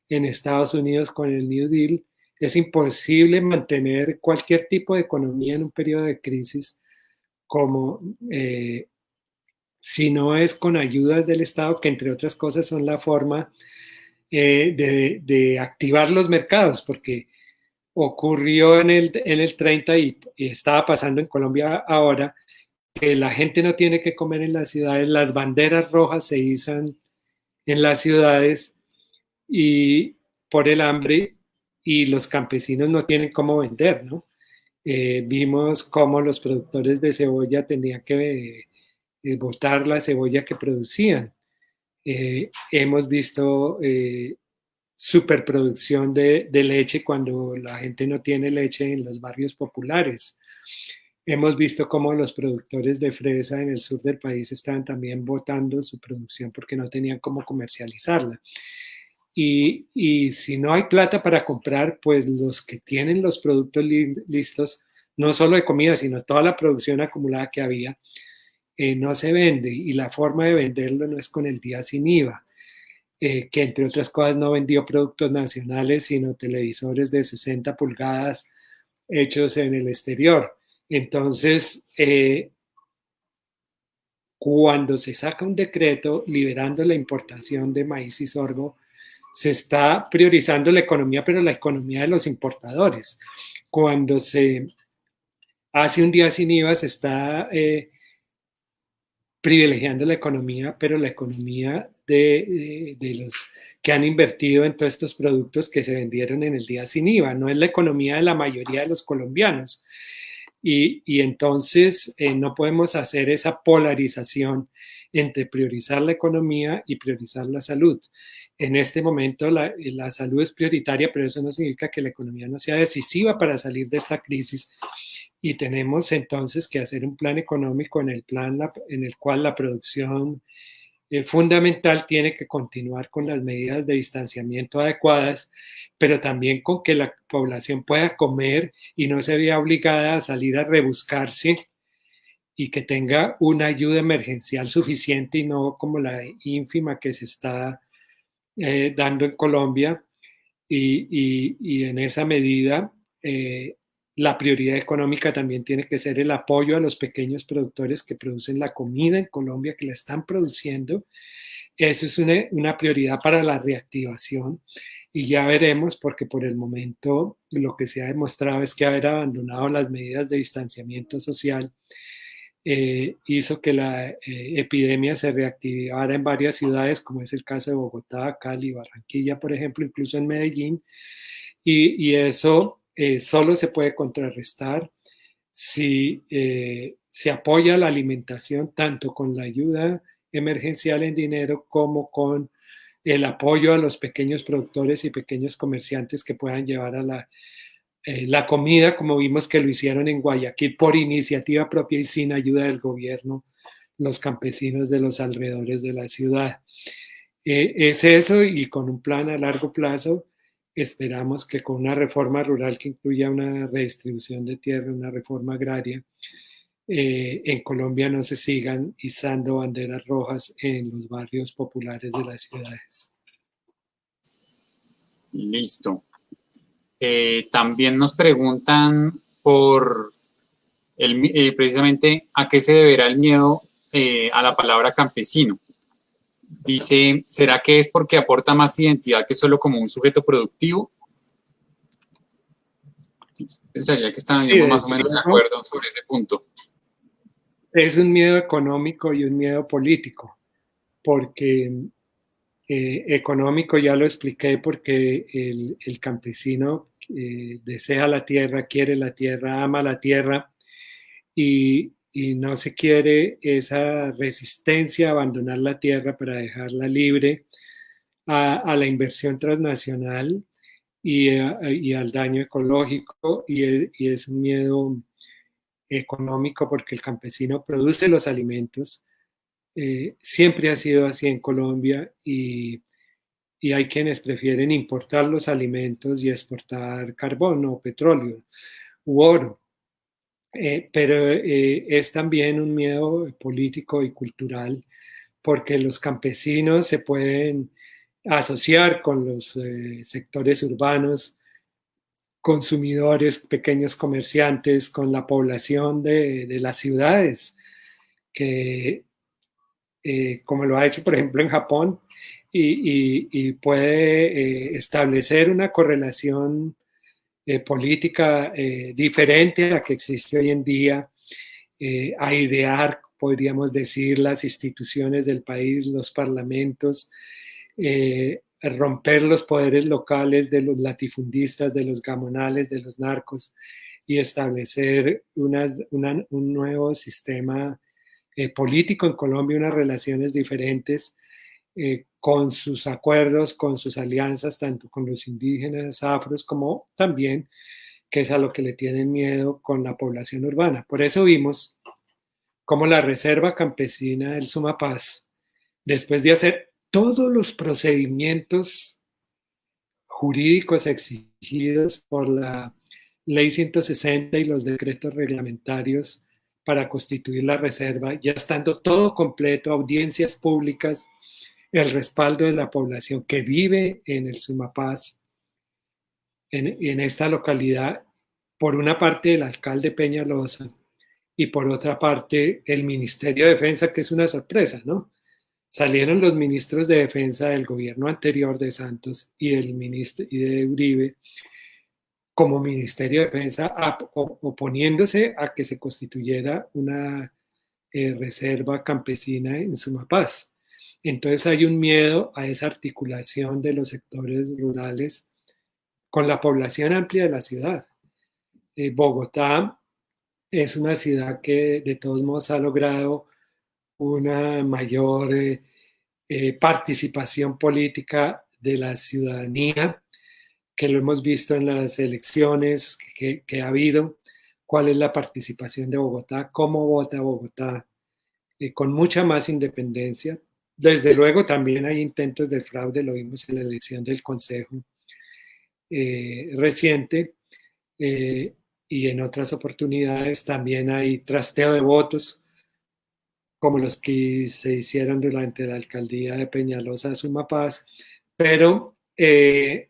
en Estados Unidos con el New Deal. Es imposible mantener cualquier tipo de economía en un periodo de crisis como si no es con ayudas del Estado, que entre otras cosas son la forma de activar los mercados, porque ocurrió en el 30 y estaba pasando en Colombia ahora, que la gente no tiene que comer en las ciudades, las banderas rojas se izan en las ciudades y por el hambre y los campesinos no tienen cómo vender, ¿no? Vimos cómo los productores de cebolla tenían que botar la cebolla que producían. Hemos visto superproducción de leche cuando la gente no tiene leche en los barrios populares. Hemos visto cómo los productores de fresa en el sur del país estaban también botando su producción porque no tenían cómo comercializarla. Y si no hay plata para comprar, pues los que tienen los productos listos, no solo de comida, sino toda la producción acumulada que había, no se vende. Y la forma de venderlo no es con el día sin IVA, que entre otras cosas no vendió productos nacionales, sino televisores de 60 pulgadas hechos en el exterior. Entonces, cuando se saca un decreto liberando la importación de maíz y sorgo, se está priorizando la economía, pero la economía de los importadores. Cuando se hace un día sin IVA, se está privilegiando la economía, pero la economía de los que han invertido en todos estos productos que se vendieron en el día sin IVA, no es la economía de la mayoría de los colombianos. Y entonces no podemos hacer esa polarización entre priorizar la economía y priorizar la salud. En este momento la salud es prioritaria, pero eso no significa que la economía no sea decisiva para salir de esta crisis. Y tenemos entonces que hacer un plan económico en el cual la producción fundamental tiene que continuar con las medidas de distanciamiento adecuadas, pero también con que la población pueda comer y no se vea obligada a salir a rebuscarse y que tenga una ayuda emergencial suficiente y no como la ínfima que se está dando en Colombia. Y en esa medida, la prioridad económica también tiene que ser el apoyo a los pequeños productores que producen la comida en Colombia, que la están produciendo. Eso es una prioridad para la reactivación y ya veremos, porque por el momento lo que se ha demostrado es que haber abandonado las medidas de distanciamiento social hizo que la epidemia se reactivara en varias ciudades, como es el caso de Bogotá, Cali, Barranquilla, por ejemplo, incluso en Medellín, y eso solo se puede contrarrestar si se apoya la alimentación tanto con la ayuda emergencial en dinero como con el apoyo a los pequeños productores y pequeños comerciantes que puedan llevar a la comida, como vimos que lo hicieron en Guayaquil por iniciativa propia y sin ayuda del gobierno, los campesinos de los alrededores de la ciudad. Es eso, y con un plan a largo plazo esperamos que con una reforma rural que incluya una redistribución de tierra, una reforma agraria, en Colombia no se sigan izando banderas rojas en los barrios populares de las ciudades. Listo. También nos preguntan por precisamente a qué se deberá el miedo a la palabra campesino. Dice, ¿será que es porque aporta más identidad que solo como un sujeto productivo? Pensaría que estaríamos más o menos de acuerdo sobre ese punto. Es un miedo económico y un miedo político, porque económico ya lo expliqué, porque el campesino desea la tierra, quiere la tierra, ama la tierra, y no se quiere esa resistencia a abandonar la tierra para dejarla libre a la inversión transnacional y al daño ecológico, y es un miedo económico porque el campesino produce los alimentos. Siempre ha sido así en Colombia, y hay quienes prefieren importar los alimentos y exportar carbón o petróleo u oro. Pero es también un miedo político y cultural, porque los campesinos se pueden asociar con los sectores urbanos, consumidores, pequeños comerciantes, con la población de las ciudades, que como lo ha hecho, por ejemplo, en Japón, y puede establecer una correlación política diferente a la que existe hoy en día, a idear, podríamos decir, las instituciones del país, los parlamentos, romper los poderes locales de los latifundistas, de los gamonales, de los narcos, y establecer un nuevo sistema político en Colombia, unas relaciones diferentes, con sus acuerdos, con sus alianzas, tanto con los indígenas, afros, como también, que es a lo que le tienen miedo, con la población urbana. Por eso vimos cómo la Reserva Campesina del Sumapaz, después de hacer todos los procedimientos jurídicos exigidos por la Ley 160 y los decretos reglamentarios para constituir la reserva, ya estando todo completo, audiencias públicas, el respaldo de la población que vive en el Sumapaz, en esta localidad, por una parte el alcalde Peñalosa y por otra parte el Ministerio de Defensa, que es una sorpresa, ¿no? Salieron los ministros de Defensa del gobierno anterior de Santos y de Uribe como Ministerio de Defensa, oponiéndose a que se constituyera una reserva campesina en Sumapaz. Entonces hay un miedo a esa articulación de los sectores rurales con la población amplia de la ciudad. Bogotá es una ciudad que de todos modos ha logrado una mayor participación política de la ciudadanía, que lo hemos visto en las elecciones que ha habido. ¿Cuál es la participación de Bogotá? ¿Cómo vota Bogotá? Con mucha más independencia. Desde luego también hay intentos de fraude, lo vimos en la elección del Consejo reciente, y en otras oportunidades también hay trasteo de votos, como los que se hicieron durante la alcaldía de Peñalosa Sumapaz, pero de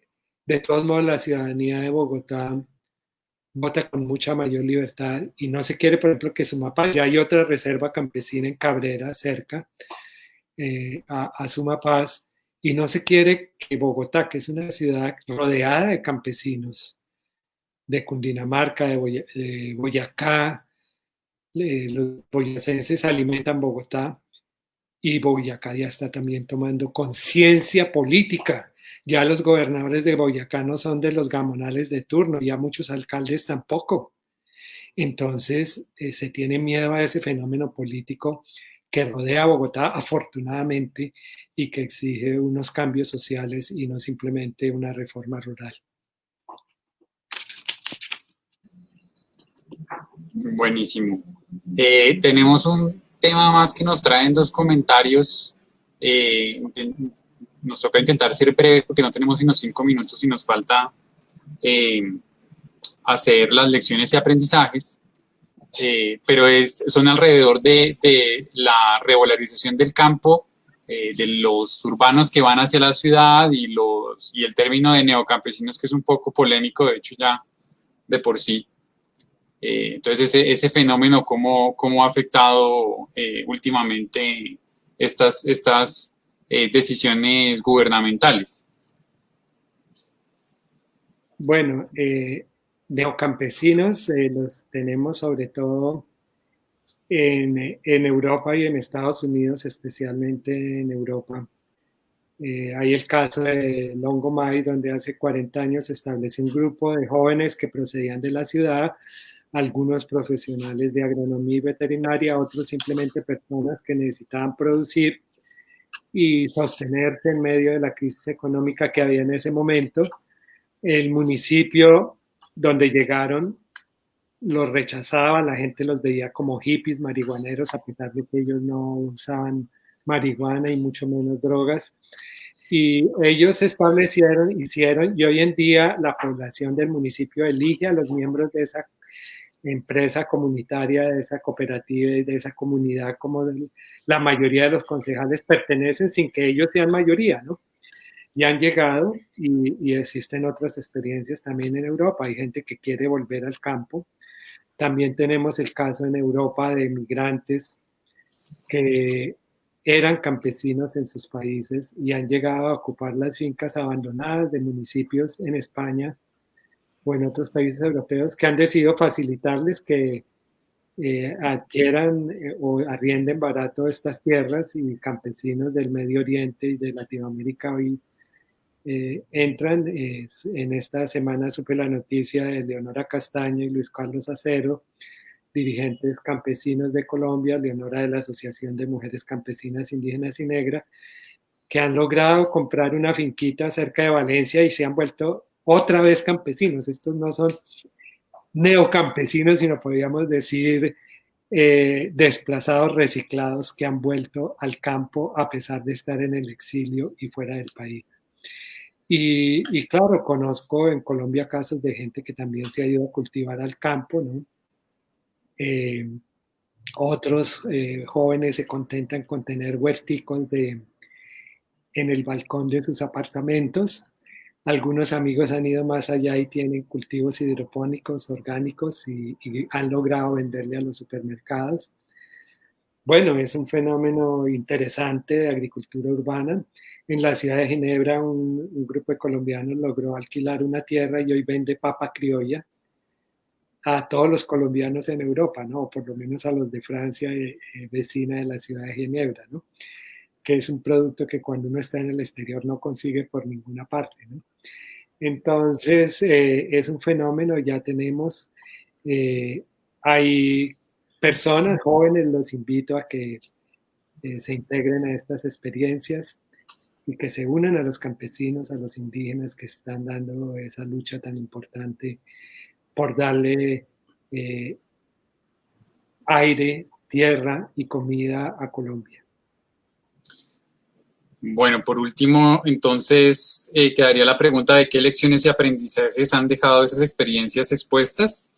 todos modos la ciudadanía de Bogotá vota con mucha mayor libertad, y no se quiere, por ejemplo, que Sumapaz, ya hay otra reserva campesina en Cabrera, cerca a Sumapaz, y no se quiere que Bogotá, que es una ciudad rodeada de campesinos, de Cundinamarca, de Boyacá, los boyacenses alimentan Bogotá y Boyacá ya está también tomando conciencia política. Ya los gobernadores de Boyacá no son de los gamonales de turno, ya muchos alcaldes tampoco. Entonces se tiene miedo a ese fenómeno político que rodea a Bogotá, afortunadamente, y que exige unos cambios sociales y no simplemente una reforma rural. Buenísimo. Tenemos un tema más que nos traen dos comentarios. Nos toca intentar ser breves porque no tenemos sino 5 minutos y nos falta hacer las lecciones y aprendizajes. Pero son alrededor de la revalorización del campo, de los urbanos que van hacia la ciudad y el término de neocampesinos, que es un poco polémico, de hecho ya de por sí. Entonces ese fenómeno, ¿cómo ha afectado últimamente estas decisiones gubernamentales? Bueno, neocampesinos los tenemos sobre todo en Europa y en Estados Unidos, especialmente en Europa. Hay el caso de Longomai, donde hace 40 años se estableció un grupo de jóvenes que procedían de la ciudad, algunos profesionales de agronomía y veterinaria, otros simplemente personas que necesitaban producir y sostenerse en medio de la crisis económica que había en ese momento. El municipio donde llegaron los rechazaba, la gente los veía como hippies, marihuaneros, a pesar de que ellos no usaban marihuana y mucho menos drogas. Y ellos se establecieron, hicieron, y hoy en día la población del municipio elige a los miembros de esa empresa comunitaria, de esa cooperativa y de esa comunidad, como la mayoría de los concejales pertenecen sin que ellos sean mayoría, ¿no? Y han llegado y existen otras experiencias también en Europa. Hay gente que quiere volver al campo. También tenemos el caso en Europa de migrantes que eran campesinos en sus países y han llegado a ocupar las fincas abandonadas de municipios en España o en otros países europeos que han decidido facilitarles que adquieran o arrienden barato estas tierras, y campesinos del Medio Oriente y de Latinoamérica hoy entran. En esta semana supe la noticia de Leonora Castaño y Luis Carlos Acero, dirigentes campesinos de Colombia, Leonora de la Asociación de Mujeres Campesinas Indígenas y Negras, que han logrado comprar una finquita cerca de Valencia y se han vuelto otra vez campesinos. Estos no son neocampesinos, sino podríamos decir desplazados reciclados que han vuelto al campo a pesar de estar en el exilio y fuera del país. Y claro, conozco en Colombia casos de gente que también se ha ido a cultivar al campo, ¿no? Otros jóvenes se contentan con tener huerticos en el balcón de sus apartamentos. Algunos amigos han ido más allá y tienen cultivos hidropónicos, orgánicos, y han logrado venderle a los supermercados. Bueno, es un fenómeno interesante de agricultura urbana. En la ciudad de Ginebra, un grupo de colombianos logró alquilar una tierra y hoy vende papa criolla a todos los colombianos en Europa, ¿no? O por lo menos a los de Francia, vecina de la ciudad de Ginebra, ¿no? Que es un producto que cuando uno está en el exterior no consigue por ninguna parte, ¿no? Entonces, es un fenómeno. Ya tenemos, hay personas jóvenes, los invito a que se integren a estas experiencias y que se unan a los campesinos, a los indígenas que están dando esa lucha tan importante por darle aire, tierra y comida a Colombia. Bueno, por último, entonces quedaría la pregunta de qué lecciones y aprendizajes han dejado esas experiencias expuestas.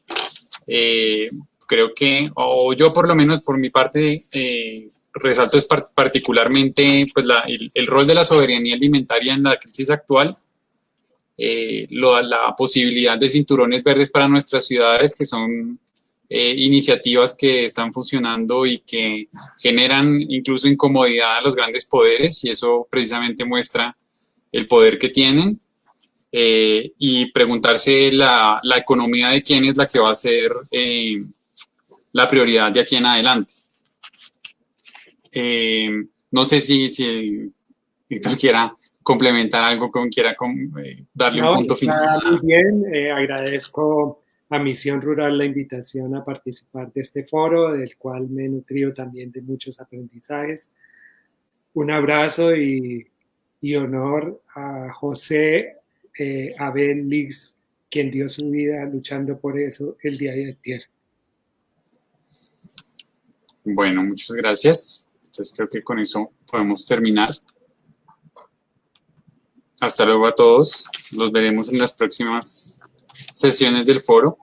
Creo que, o yo por lo menos por mi parte, resalto particularmente pues, el rol de la soberanía alimentaria en la crisis actual, la posibilidad de cinturones verdes para nuestras ciudades, que son iniciativas que están funcionando y que generan incluso incomodidad a los grandes poderes, y eso precisamente muestra el poder que tienen, y preguntarse la economía de quién es la que va a ser la prioridad de aquí en adelante. No sé si Víctor quiera complementar algo, darle un punto final. Muy bien, agradezco a Misión Rural la invitación a participar de este foro, del cual me he nutrido también de muchos aprendizajes. Un abrazo y honor a José Abel Lix, quien dio su vida luchando por eso el día de ayer. Bueno, muchas gracias. Entonces creo que con eso podemos terminar. Hasta luego a todos. Los veremos en las próximas sesiones del foro.